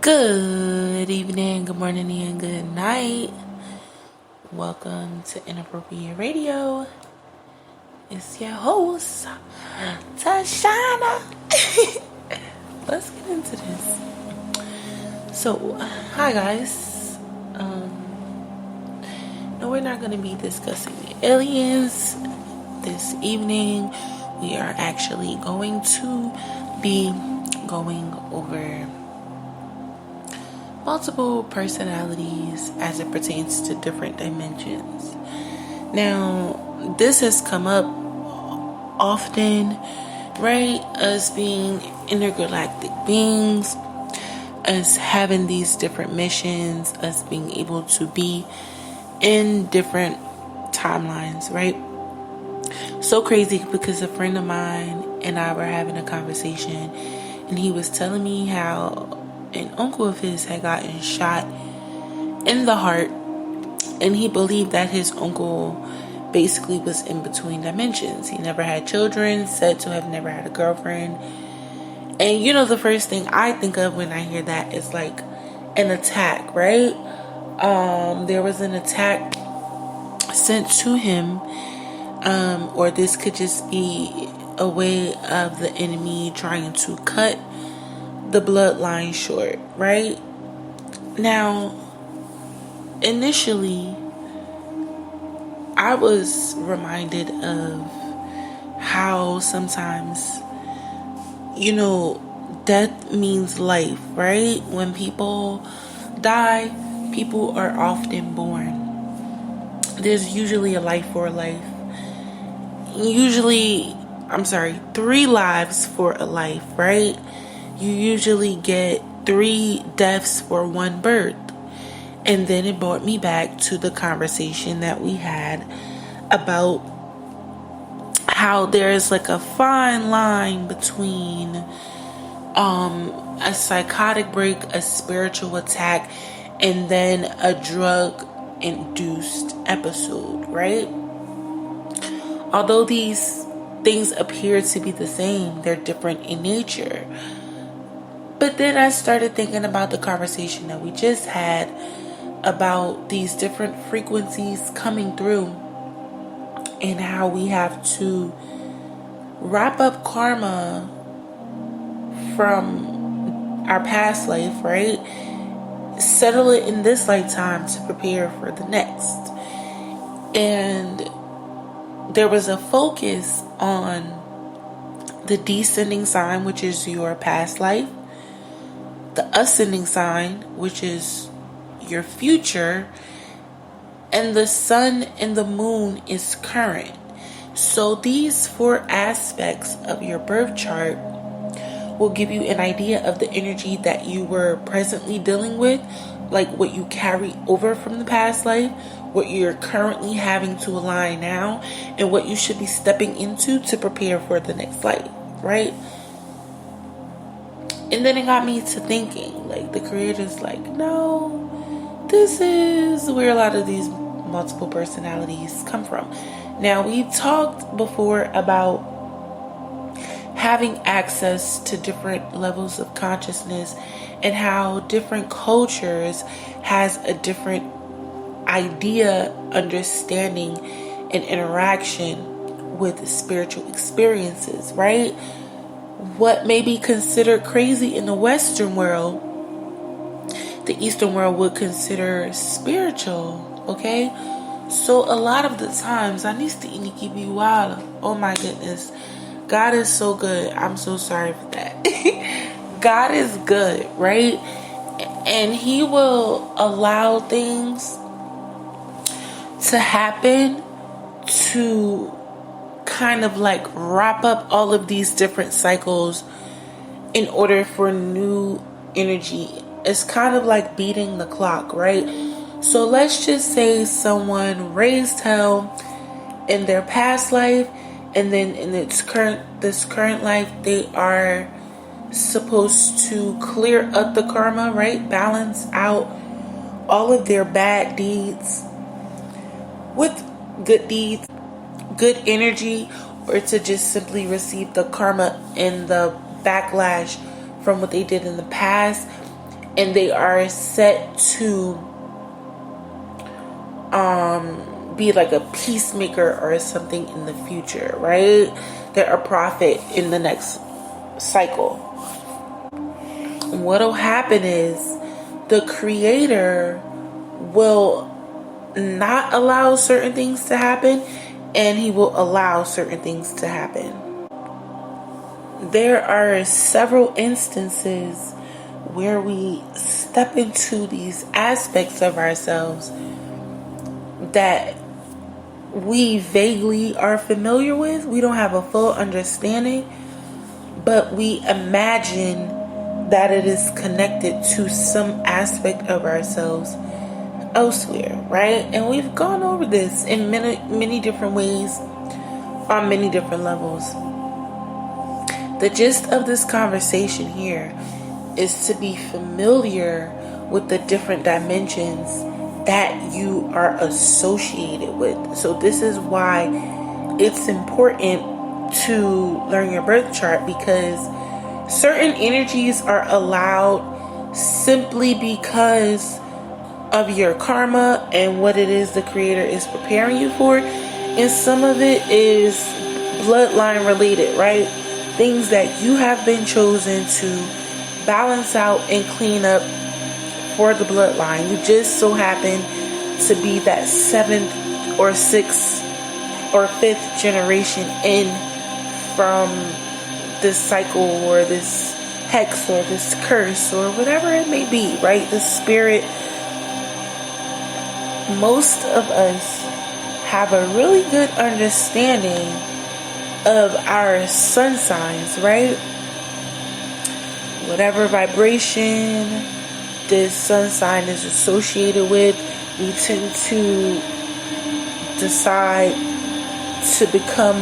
Good evening, good morning, and good night. Welcome to Inappropriate Radio. It's your host, Tashana. Let's get into this. So, hi guys. No, we're not going to be discussing aliens this evening. We are actually going to be going over multiple personalities as it pertains to different dimensions. Now, this has come up often, right? Us being intergalactic beings, us having these different missions, us being able to be in different timelines, right? So crazy because a friend of mine and I were having a conversation, and he was telling me how an uncle of his had gotten shot in the heart, and he believed that his uncle basically was in between dimensions. He never had children, said to have never had a girlfriend. And you know, the first thing I think of when I hear that is like an attack, right? There was an attack sent to him, or this could just be a way of the enemy trying to cut the bloodline short, right? Now, initially, I was reminded of how sometimes, you know, death means life, right? When people die, people are often born. There's usually a life for a life. Three lives for a life, right? You usually get 3 deaths for 1 birth. And then it brought me back to the conversation that we had about how there's like a fine line between a psychotic break, a spiritual attack, and then a drug-induced episode, right? Although these things appear to be the same, they're different in nature. But then I started thinking about the conversation that we just had about these different frequencies coming through and how we have to wrap up karma from our past life, right? Settle it in this lifetime to prepare for the next. And there was a focus on the descending sign, which is your past life, the ascending sign, which is your future, and the sun and the moon is current. So these 4 aspects of your birth chart will give you an idea of the energy that you were presently dealing with, like what you carry over from the past life, what you're currently having to align now, and what you should be stepping into to prepare for the next life, right? And then it got me to thinking, like, the creator's like, no, this is where a lot of these multiple personalities come from. Now, we talked before about having access to different levels of consciousness and how different cultures has a different idea, understanding, and interaction with spiritual experiences, right? What may be considered crazy in the Western world, the Eastern world would consider spiritual, okay? So a lot of the times, I need to keep you wild. Oh my goodness. God is so good. I'm so sorry for that. God is good, right? And He will allow things to happen to kind of like wrap up all of these different cycles in order for new energy. It's kind of like beating the clock, right? So let's just say someone raised hell in their past life, and then in this current life, they are supposed to clear up the karma, right? Balance out all of their bad deeds with good deeds, good energy, or to just simply receive the karma and the backlash from what they did in the past. and they are set to be like a peacemaker or something in the future, right? They're a prophet in the next cycle. What'll happen is the creator will not allow certain things to happen, and he will allow certain things to happen. There are several instances where we step into these aspects of ourselves that we vaguely are familiar with. We don't have a full understanding, but we imagine that it is connected to some aspect of ourselves elsewhere, right? And we've gone over this in many different ways on many different levels. The gist of this conversation here is to be familiar with the different dimensions that you are associated with. So this is why it's important to learn your birth chart, because certain energies are allowed simply because of your karma and what it is the creator is preparing you for. And some of it is bloodline related, right? Things that you have been chosen to balance out and clean up for the bloodline. You just so happen to be that 7th or 6th or 5th generation in from this cycle or this hex or this curse or whatever it may be, right? The spirit. Most of us have a really good understanding of our sun signs, right? Whatever vibration this sun sign is associated with, we tend to decide to become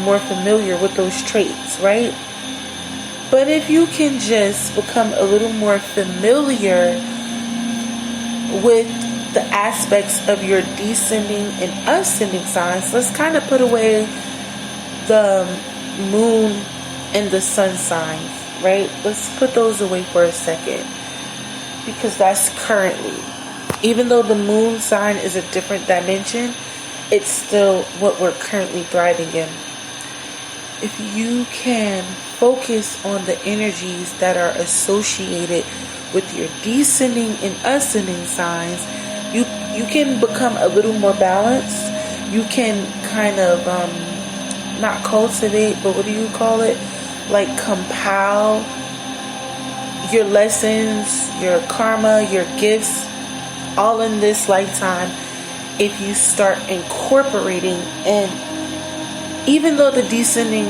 more familiar with those traits, right? But if you can just become a little more familiar with the aspects of your descending and ascending signs, let's kind of put away the moon and the sun signs, right? Let's put those away for a second, because that's currently, even though the moon sign is a different dimension, it's still what we're currently thriving in. If you can focus on the energies that are associated with your descending and ascending signs, you can become a little more balanced. You can kind of not cultivate, but what do you call it? Like compile your lessons, your karma, your gifts, all in this lifetime, if you start incorporating. And even though the descending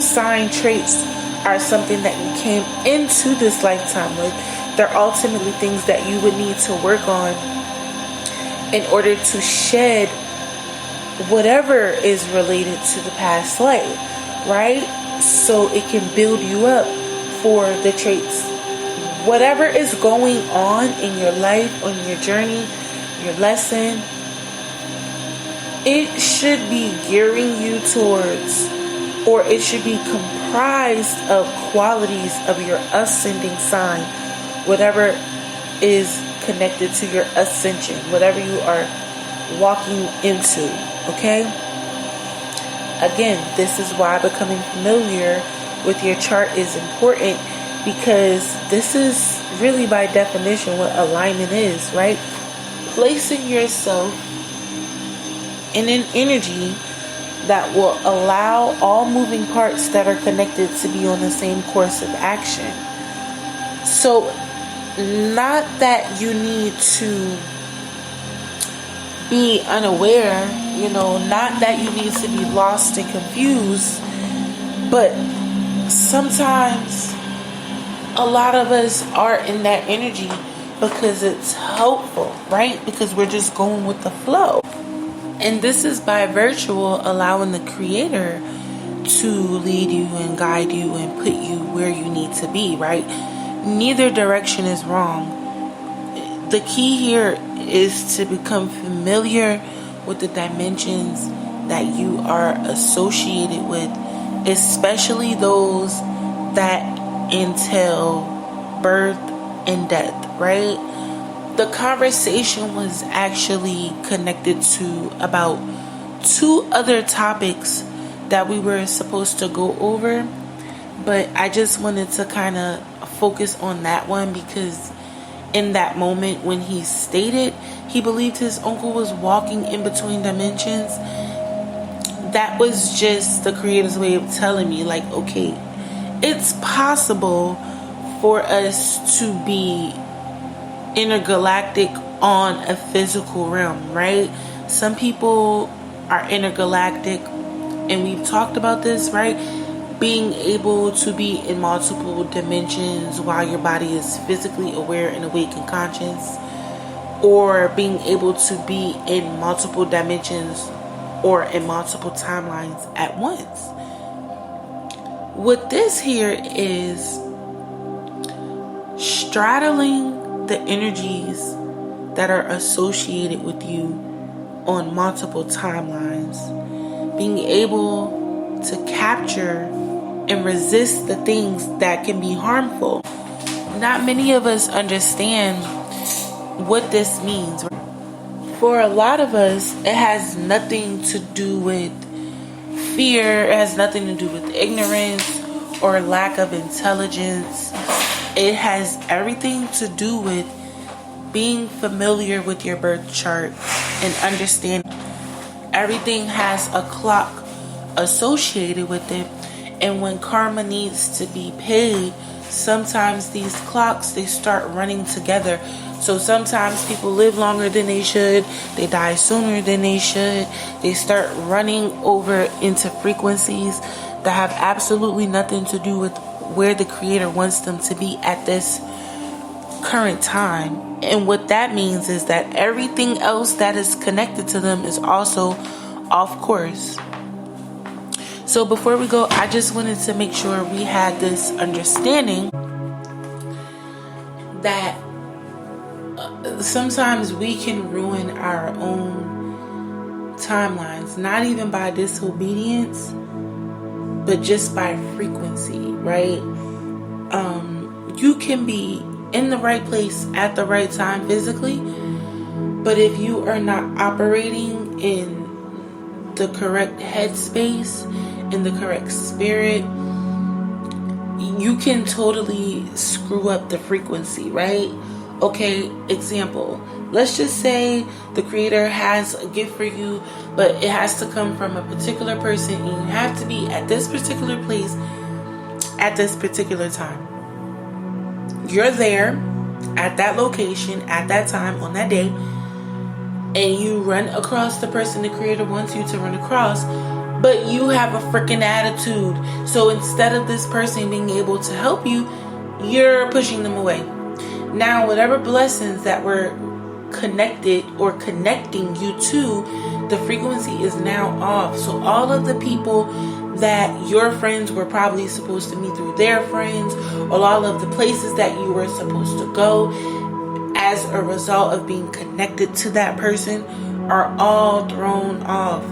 sign traits are something that you came into this lifetime with, they're ultimately things that you would need to work on in order to shed whatever is related to the past life, right? So it can build you up for the traits. Whatever is going on in your life, on your journey, your lesson, it should be gearing you towards, or it should be comprised of qualities of your ascending sign, whatever is connected to your ascension, whatever you are walking into, okay? Again, this is why becoming familiar with your chart is important, because this is really by definition what alignment is, right? Placing yourself in an energy that will allow all moving parts that are connected to be on the same course of action. So, not that you need to be unaware, not that you need to be lost and confused, but sometimes a lot of us are in that energy because it's helpful, right? Because we're just going with the flow. And this is by virtual allowing the creator to lead you and guide you and put you where you need to be, right? Neither direction is wrong. The key here is to become familiar with the dimensions that you are associated with, especially those that entail birth, and death, right? The conversation was actually connected to about 2 other topics that we were supposed to go over, but I just wanted to kind of focus on that one because in that moment when he stated he believed his uncle was walking in between dimensions, that was just the creator's way of telling me, like, okay, it's possible for us to be intergalactic on a physical realm, right? Some people are intergalactic, and we've talked about this, right? Being able to be in multiple dimensions while your body is physically aware and awake and conscious, or being able to be in multiple dimensions or in multiple timelines at once. What this here is straddling the energies that are associated with you on multiple timelines, being able to capture and resist the things that can be harmful. Not many of us understand what this means. For a lot of us, it has nothing to do with fear. It has nothing to do with ignorance or lack of intelligence. It has everything to do with being familiar with your birth chart and understanding everything has a clock associated with it. And when karma needs to be paid, sometimes these clocks, they start running together. So sometimes people live longer than they should. They die sooner than they should. They start running over into frequencies that have absolutely nothing to do with where the creator wants them to be at this current time. And what that means is that everything else that is connected to them is also off course. So before we go, I just wanted to make sure we had this understanding that sometimes we can ruin our own timelines, not even by disobedience, but just by frequency, right? You can be in the right place at the right time physically, but if you are not operating in the correct headspace, in the correct spirit, you can totally screw up the frequency, right? Okay, example. Let's just say the creator has a gift for you, but it has to come from a particular person, and you have to be at this particular place at this particular time. You're there at that location at that time on that day, and you run across the person the creator wants you to run across, but you have a freaking attitude. So instead of this person being able to help you, you're pushing them away. Now, whatever blessings that were connected or connecting you to, the frequency is now off. So all of the people that your friends were probably supposed to meet through their friends, or all of the places that you were supposed to go as a result of being connected to that person, are all thrown off.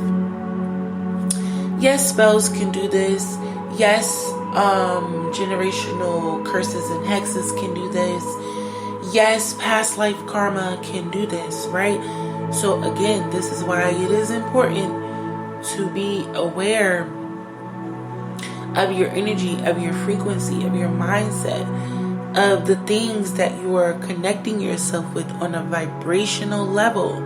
Yes, spells can do this. Yes, generational curses and hexes can do this. Yes, past life karma can do this, right? So again, this is why it is important to be aware of your energy, of your frequency, of your mindset, of the things that you are connecting yourself with on a vibrational level.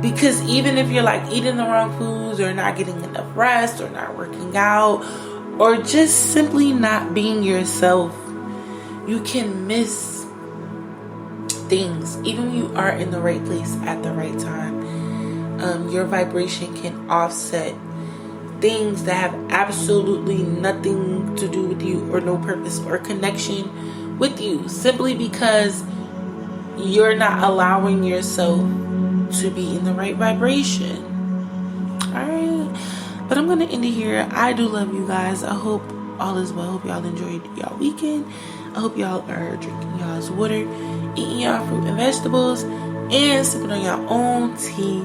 Because even if you're like eating the wrong foods, or not getting enough rest, or not working out, or just simply not being yourself, you can miss things. Even when you are in the right place at the right time, your vibration can offset things that have absolutely nothing to do with you, or no purpose or connection with you, simply because you're not allowing yourself to be in the right vibration. Alright, but I'm gonna end it here. I do love you guys. I hope all is well. I hope y'all enjoyed y'all weekend. I hope y'all are drinking y'all's water, eating y'all fruit and vegetables, and sipping on your own tea,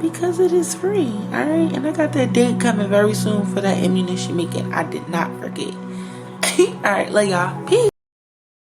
because it is free. Alright, and I got that date coming very soon for that ammunition making. I did not forget. Alright, love y'all. Peace.